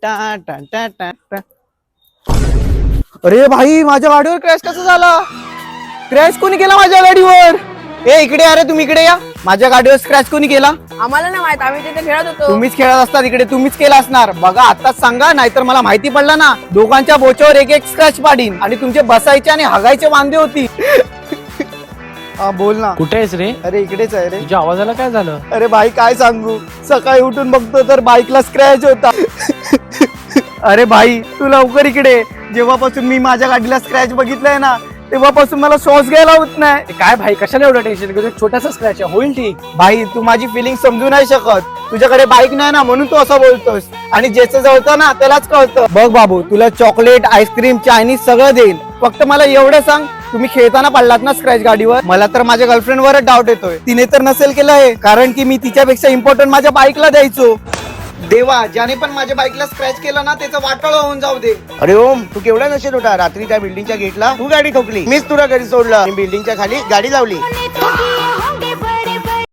टा टा टा टा टा. अरे भाई माझ्या गाडीवर क्रॅश कसं झाला? क्रॅश कोणी केला माझ्या गाडीवर? ए इकडे अरे तुम्ही इकडे या. माझ्या गाडीवर स्क्रॅच कोणी केला? आम्हाला नाही माहित, आम्ही तिथे खेळत होतो. तुम्हीच खेळत असता तिकडे, तुम्हीच केला असणार. बघा आताच सांगा, नाहीतर मला माहिती पडलं ना दोघांच्या बोच्यावर एक एक स्क्रॅच पाडीन. आणि तुमचे बसायचे आणि हगायचे वांदे होती. हा बोल ना. कुठे आहेस रे? अरे इकडेच आहे रे. तुझ्या आवाजाला काय झालं? अरे भाई काय सांगू, सकाळी उठून बघतो तर बाईकला स्क्रॅच होता. अरे भाई तू लवकर इकडे. जेव्हापासून मी माझ्या गाडीला स्क्रॅच बघितलाय ना तेव्हापासून मला श्वास घ्यायला होत नाही. ते काय भाई, कशाला एवढं टेन्शन घेतो? छोटासा स्क्रॅच आहे, होईल ठीक. भाई तू माझी फिलिंग समजू नाही शकत. तुझ्याकडे बाईक नाही ना म्हणून तू असं बोलतोस. आणि ज्याचं जवळतं ना त्यालाच कळतं. बघ बाबू, तुला चॉकलेट, आईस्क्रीम, चायनीज सगळं देईल. फक्त मला एवढं सांग, तुम्ही खेळताना पडलात ना स्क्रॅच गाडीवर? मला तर माझ्या गर्लफ्रेंड वरच डाऊट येतोय. तिने तर नसेल केलं आहे, कारण की मी तिच्यापेक्षा इम्पॉर्टंट माझ्या बाईकला द्यायचो. देवा, ज्याने पण माझ्या बाईकला स्क्रॅच केला ना त्याचं वाटोळं होऊन जाऊ दे. अरे ओम, तू केवढा नशेत होता? रात्री त्या बिल्डिंगच्या गेटला तू गाडी ठोकली, मीच तुला घरी सोडलं. बिल्डिंगच्या खाली गाडी लावली.